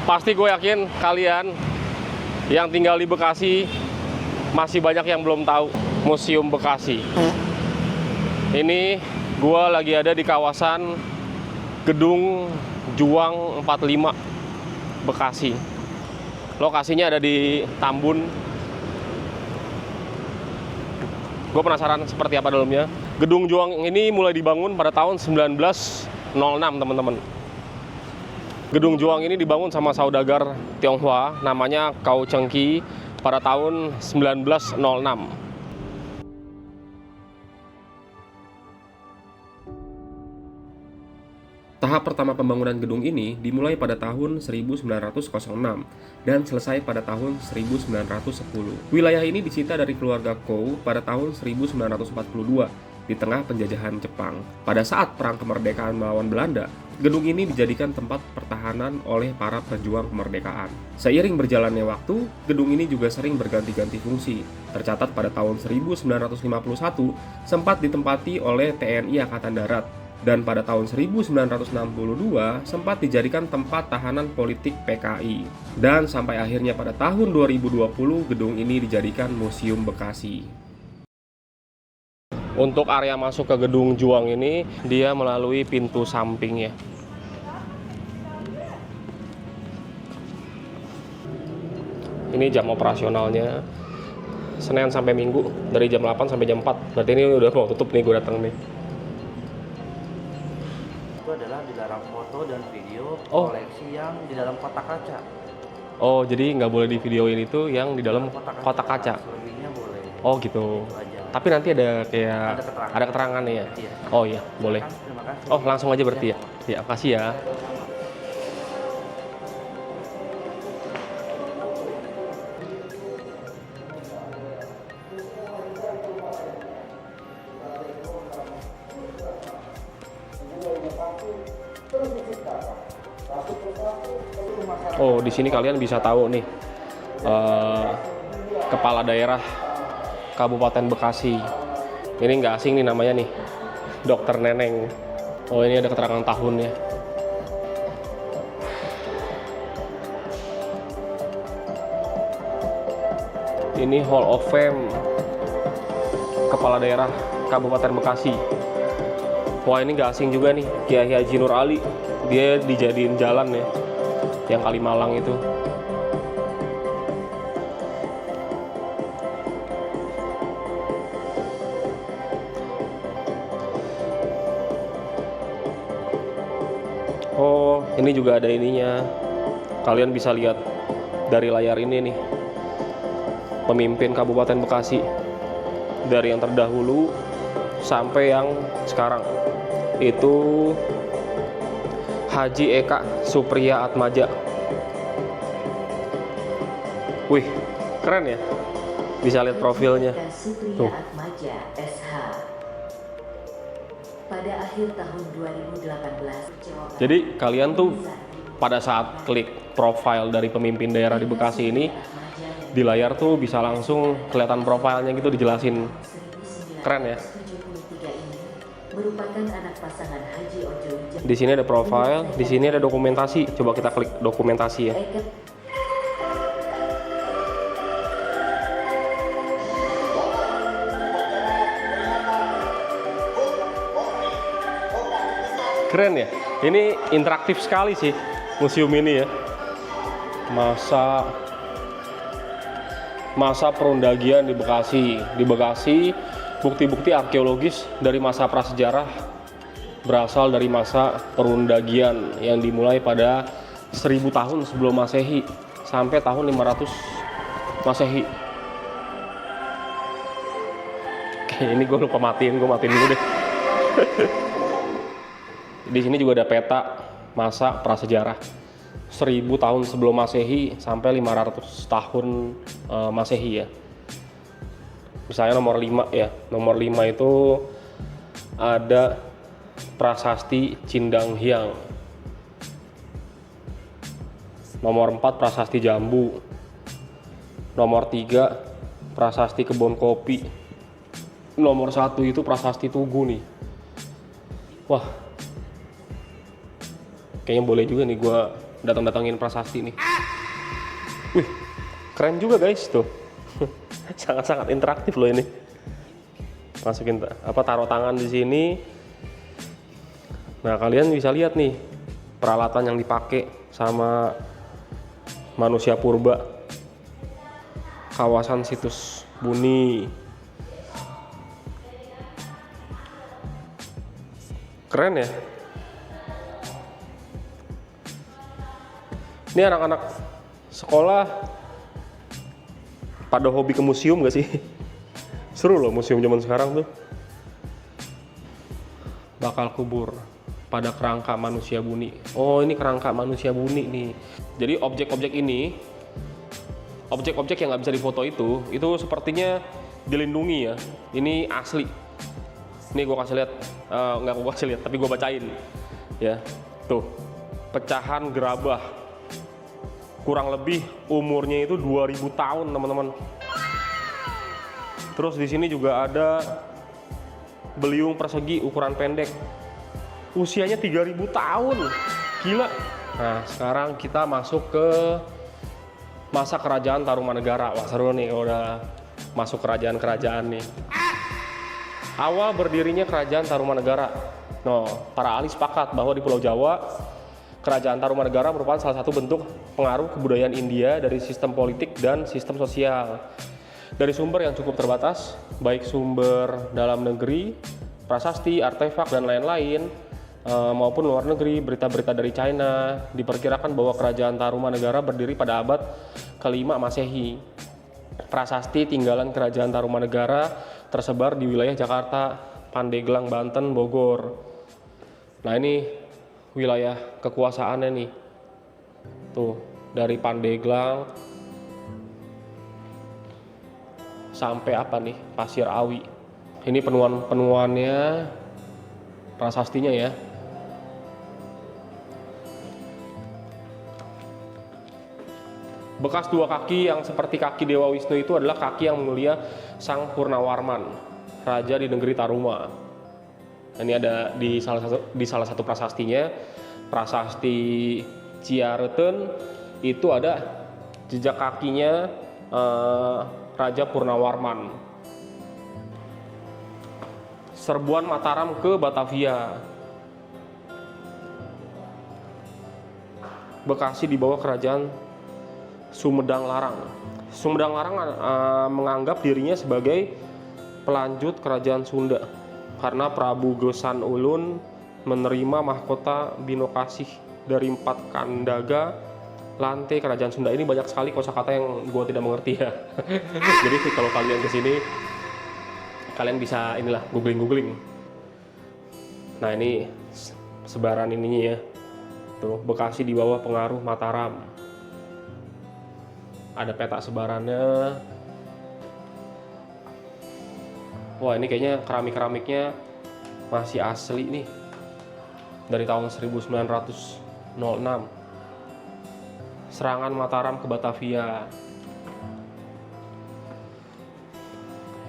Pasti gue yakin kalian yang tinggal di Bekasi masih banyak yang belum tahu Museum Bekasi. Ini gue lagi ada di kawasan Gedung Juang 45 Bekasi. Lokasinya ada di Tambun. Gue penasaran seperti apa dalamnya. Gedung Juang ini mulai dibangun pada tahun 1906, teman-teman. Gedung Juang ini dibangun sama saudagar Tionghoa, namanya Kau Chengqi, pada tahun 1906. Tahap pertama pembangunan gedung ini dimulai pada tahun 1906 dan selesai pada tahun 1910. Wilayah ini disita dari keluarga Kouo pada tahun 1942 di tengah penjajahan Jepang. Pada saat Perang Kemerdekaan melawan Belanda, gedung ini dijadikan tempat pertahanan oleh para pejuang kemerdekaan. Seiring berjalannya waktu, gedung ini juga sering berganti-ganti fungsi. Tercatat pada tahun 1951 sempat ditempati oleh TNI Angkatan Darat, dan pada tahun 1962 sempat dijadikan tempat tahanan politik PKI. Dan sampai akhirnya pada tahun 2020 gedung ini dijadikan Museum Bekasi. Untuk area masuk ke Gedung Juang ini, dia melalui pintu samping ya. Ini jam operasionalnya Senin sampai Minggu dari jam 8 sampai jam 4. Berarti ini udah mau tutup nih, gue datang nih. Itu adalah dilarang foto dan video koleksi yang di dalam kotak kaca. Oh, jadi nggak boleh di videoin itu yang di dalam kotak kaca. Selebihnya boleh. Oh gitu. Itu aja. Tapi nanti ada kayak ada keterangannya ya. Iya. Oh iya, boleh. Terima kasih. Oh, langsung aja berarti ya. Ya, makasih ya. Oh, di sini kalian bisa tahu nih kepala daerah Kabupaten Bekasi. Ini nggak asing nih namanya nih, Dokter Neneng. Oh, ini ada keterangan tahunnya. Ini Hall of Fame kepala daerah Kabupaten Bekasi. Wah, ini nggak asing juga nih, Kiai Haji Nur Ali. Dia dijadiin jalan ya, yang Kalimalang itu. Oh, ini juga ada ininya. Kalian bisa lihat dari layar ini nih, pemimpin Kabupaten Bekasi dari yang terdahulu sampai yang sekarang. Itu Haji Eka Supriya Atmaja. Wih, keren ya. Bisa lihat profilnya. Tuh. Atmaja SH. Pada akhir tahun 2018. Jadi kalian tuh pada saat klik profil dari pemimpin daerah di Bekasi ini, di layar tuh bisa langsung kelihatan profilnya gitu, dijelasin. Keren ya. Merupakan anak pasangan Haji Ojo Wijaya. Di sini ada profil, di sini ada dokumentasi. Coba kita klik dokumentasi ya. Keren ya. Ini interaktif sekali sih museum ini ya. Masa perundagian di Bekasi. Di Bekasi, bukti-bukti arkeologis dari masa prasejarah berasal dari masa perundagian yang dimulai pada 1000 tahun sebelum Masehi sampai tahun 500 Masehi. Oke, ini gue lupa matiin, gue matiin dulu deh. Di sini juga ada peta masa prasejarah 1000 tahun sebelum Masehi sampai 500 tahun Masehi ya. Misalnya nomor 5 ya. Nomor 5 itu ada Prasasti Cindang Hyang. Nomor 4 Prasasti Jambu. Nomor 3 Prasasti Kebon Kopi. Nomor 1 itu Prasasti Tugu nih. Wah, kayaknya boleh juga nih gue datang-datangin prasasti nih. Wih, keren juga guys tuh. Sangat-sangat interaktif loh ini. Masukin taruh tangan di sini. Nah, kalian bisa lihat nih peralatan yang dipakai sama manusia purba. Kawasan situs Buni. Keren ya. Ini anak-anak sekolah pada hobi ke museum gak sih? Seru loh museum zaman sekarang tuh. Bakal kubur pada kerangka manusia Buni. Oh, ini kerangka manusia Buni nih. Jadi objek-objek ini, objek-objek yang nggak bisa difoto itu sepertinya dilindungi ya. Ini asli. Ini gue kasih lihat, nggak gue kasih lihat, tapi gue bacain. Ya, tuh pecahan gerabah. Kurang lebih umurnya itu 2000 tahun teman-teman. Terus di sini juga ada beliung persegi ukuran pendek. Usianya 3000 tahun. Gila. Nah, sekarang kita masuk ke masa kerajaan Tarumanegara. Wah, seru nih udah masuk kerajaan-kerajaan nih. Awal berdirinya kerajaan Tarumanegara. No, para ahli sepakat bahwa di Pulau Jawa kerajaan Tarumanegara merupakan salah satu bentuk pengaruh kebudayaan India dari sistem politik dan sistem sosial. Dari sumber yang cukup terbatas, baik sumber dalam negeri, prasasti, artefak, dan lain-lain, maupun luar negeri, berita-berita dari China, diperkirakan bahwa kerajaan Tarumanegara berdiri pada abad ke-5 Masehi. Prasasti tinggalan kerajaan Tarumanegara tersebar di wilayah Jakarta, Pandeglang, Banten, Bogor. Nah, ini wilayah kekuasaannya nih. Tuh, dari Pandeglang sampai apa nih? Pasir Awi. Ini penuannya prasastinya ya. Bekas dua kaki yang seperti kaki Dewa Wisnu itu adalah kaki yang mulia Sang Purnawarman, raja di negeri Taruma. Ini ada di salah satu prasastinya, prasasti Ciareten, itu ada jejak kakinya Raja Purnawarman. Serbuan Mataram ke Batavia. Bekasi di bawah kerajaan Sumedang Larang. Sumedang Larang menganggap dirinya sebagai pelanjut kerajaan Sunda karena Prabu Gesan Ulun menerima mahkota Binokasih dari 4 kandaga lantai kerajaan Sunda. Ini banyak sekali kosakata yang gue tidak mengerti ya. Jadi kalau kalian kesini, kalian bisa inilah googling. Nah, ini sebaran ininya ya. Tuh, Bekasi di bawah pengaruh Mataram. Ada peta sebarannya. Wah, ini kayaknya keramik-keramiknya masih asli nih. Dari tahun 1906. Serangan Mataram ke Batavia.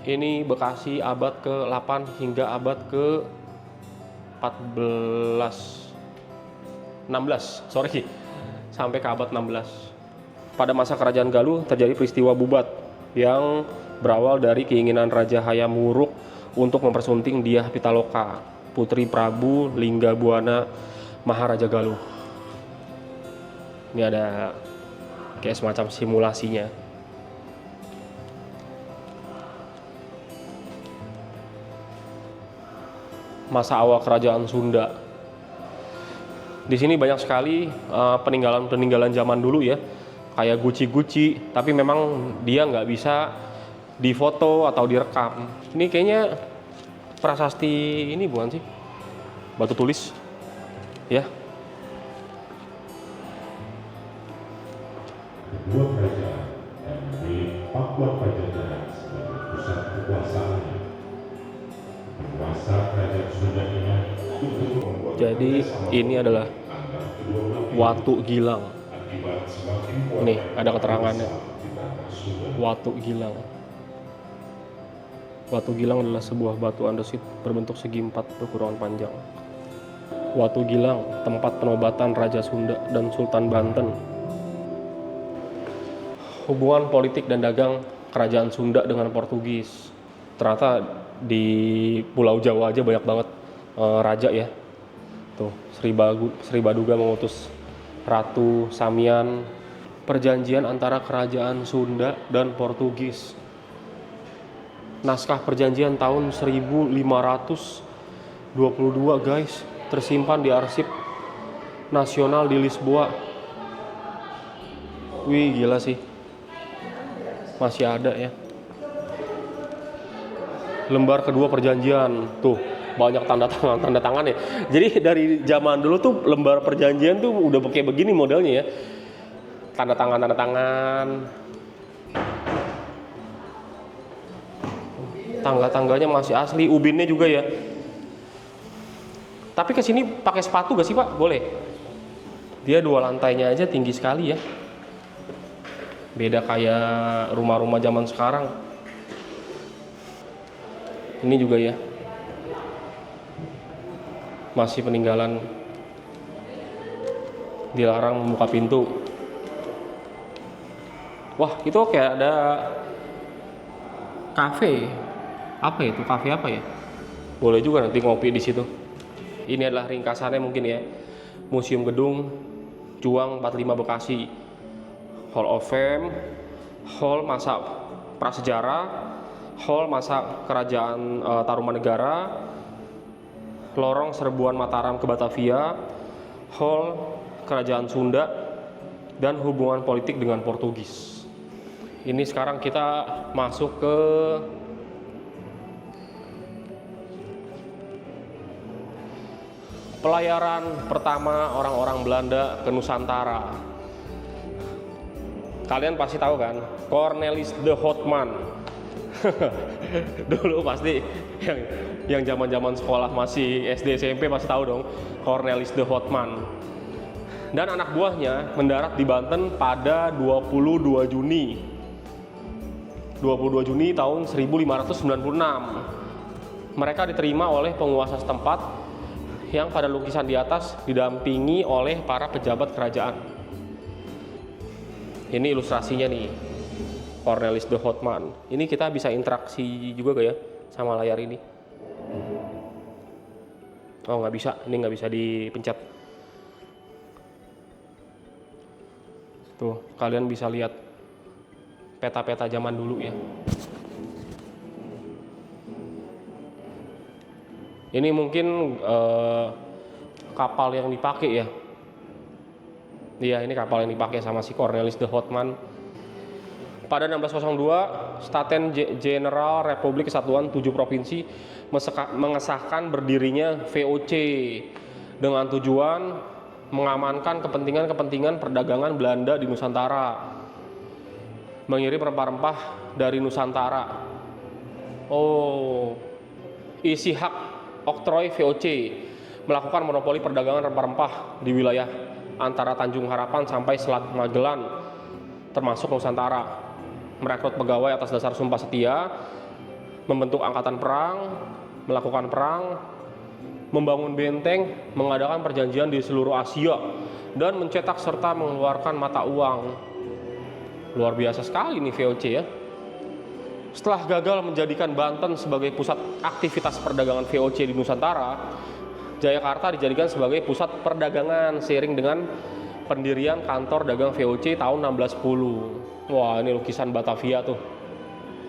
Ini Bekasi abad ke-8 hingga abad ke-16, sampai ke abad 16. Pada masa kerajaan Galuh terjadi peristiwa Bubat yang berawal dari keinginan Raja Hayam Wuruk untuk mempersunting Dyah Pitaloka, putri Prabu Linggabuana Maharaja Galuh. Ini ada kayak semacam simulasinya. Masa awal kerajaan Sunda. Di sini banyak sekali peninggalan-peninggalan zaman dulu ya, kayak guci-guci, tapi memang dia nggak bisa difoto atau direkam. Ini kayaknya prasasti ini bukan sih? Batu tulis, ya. Kedua kerajaan yang memilih Papua Pajajaran sebagai pusat kekuasaannya. Penguasa kerajaan Sunda ini untuk membuat. Jadi ini adalah Watu Gilang. Nih ada keterangannya. Watu Gilang. Watu Gilang adalah sebuah batu andesit berbentuk segi 4 berkurangan panjang. Watu Gilang, tempat penobatan Raja Sunda dan Sultan Banten. Hubungan politik dan dagang Kerajaan Sunda dengan Portugis. Ternyata di Pulau Jawa aja banyak banget raja ya. Tuh, Sri Baduga mengutus Ratu Samian. Perjanjian antara Kerajaan Sunda dan Portugis. Naskah perjanjian tahun 1522 guys, tersimpan di Arsip Nasional di Lisboa. Wih, gila sih. Masih ada ya. Lembar kedua perjanjian. Tuh, banyak tanda tangan ya. Jadi dari zaman dulu tuh lembar perjanjian tuh udah pakai begini modelnya ya. Tanda tangan. Tangga-tangganya masih asli, ubinnya juga ya. Tapi kesini pakai sepatu gak sih Pak? Boleh. Dia 2 lantainya aja tinggi sekali ya. Beda kayak rumah-rumah zaman sekarang. Ini juga ya. Masih peninggalan. Dilarang membuka pintu. Wah, itu kayak ada kafe. Apa itu? Kafe apa ya? Boleh juga nanti ngopi di situ. Ini adalah ringkasannya mungkin ya. Museum Gedung Juang 45 Bekasi. Hall of Fame, Hall masa prasejarah, Hall masa kerajaan Tarumanegara, Lorong Serbuan Mataram ke Batavia, Hall kerajaan Sunda, dan hubungan politik dengan Portugis. Ini sekarang kita masuk ke pelayaran pertama orang-orang Belanda ke Nusantara. Kalian pasti tahu kan, Cornelis de Houtman. Dulu pasti yang zaman-zaman sekolah masih SD SMP pasti tahu dong, Cornelis de Houtman. Dan anak buahnya mendarat di Banten pada 22 Juni tahun 1596. Mereka diterima oleh penguasa setempat yang pada lukisan di atas didampingi oleh para pejabat kerajaan. Ini ilustrasinya nih, Cornelis de Houtman. Ini kita bisa interaksi juga gak ya sama layar ini? Oh nggak bisa, ini nggak bisa dipencet. Tuh, kalian bisa lihat peta-peta zaman dulu ya. Ini mungkin kapal yang dipakai ya. Iya, ini kapal yang dipakai sama si Cornelis de Houtman. Pada 1602, Staten General Republik Kesatuan 7 Provinsi mengesahkan berdirinya VOC dengan tujuan mengamankan kepentingan-kepentingan perdagangan Belanda di Nusantara, mengirim rempah-rempah dari Nusantara. Oh, isi hak oktroy VOC melakukan monopoli perdagangan rempah-rempah di wilayah antara Tanjung Harapan sampai Selat Magellan, termasuk Nusantara, merekrut pegawai atas dasar sumpah setia, membentuk angkatan perang, melakukan perang, membangun benteng, mengadakan perjanjian di seluruh Asia, dan mencetak serta mengeluarkan mata uang. Luar biasa sekali nih VOC ya. Setelah gagal menjadikan Banten sebagai pusat aktivitas perdagangan VOC di Nusantara, Jayakarta dijadikan sebagai pusat perdagangan seiring dengan pendirian kantor dagang VOC tahun 1610. Wah, ini lukisan Batavia tuh,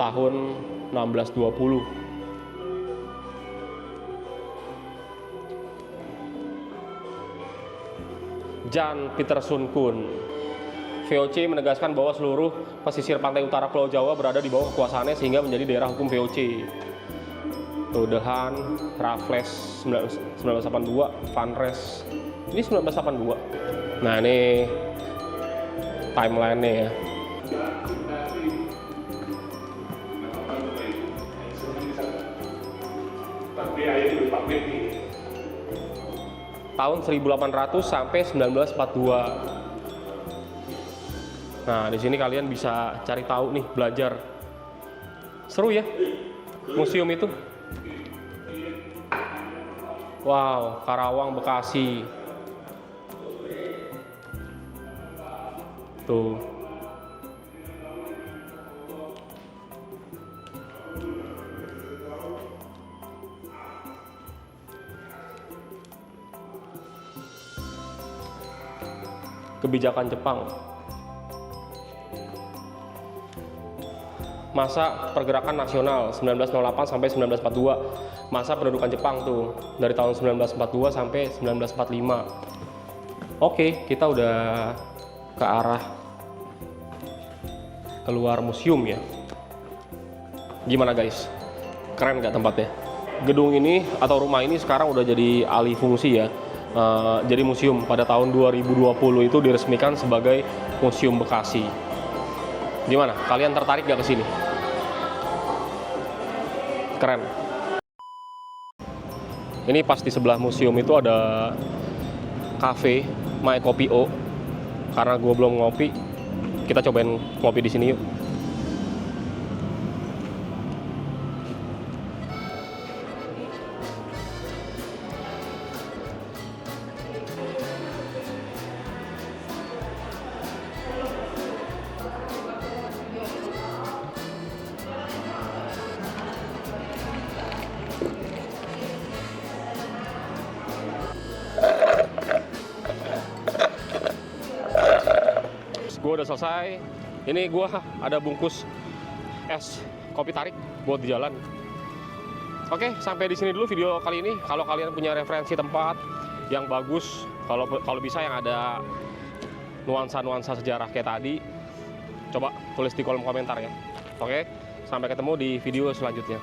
tahun 1620. Jan Pieterszoon Koen. VOC menegaskan bahwa seluruh pesisir pantai utara Pulau Jawa berada di bawah kekuasaannya sehingga menjadi daerah hukum VOC. Tuh, Dehan, Raffles 1982, Van Res ini 1982. Nah, ini timeline-nya ya. Tahun 1800 sampai 1942. Nah, di sini kalian bisa cari tahu nih, belajar. Seru ya museum itu. Wow, Karawang, Bekasi. Tuh. Kebijakan Jepang. Masa pergerakan nasional 1908 sampai 1942. Masa pendudukan Jepang tuh dari tahun 1942 sampai 1945. Oke, kita udah ke arah keluar museum ya. Gimana guys? Keren nggak tempatnya? Gedung ini atau rumah ini sekarang udah jadi alih fungsi ya. Jadi museum. Pada tahun 2020 itu diresmikan sebagai Museum Bekasi. Gimana? Kalian tertarik gak ke sini? Keren. Ini pas di sebelah museum itu ada cafe My Kopi O. Karena gue belum ngopi, kita cobain ngopi di sini yuk. Gue udah selesai. Ini gue ada bungkus es kopi tarik buat di jalan. Oke, sampai di sini dulu video kali ini. Kalau kalian punya referensi tempat yang bagus, kalau bisa yang ada nuansa-nuansa sejarah kayak tadi, coba tulis di kolom komentar ya. Oke, sampai ketemu di video selanjutnya.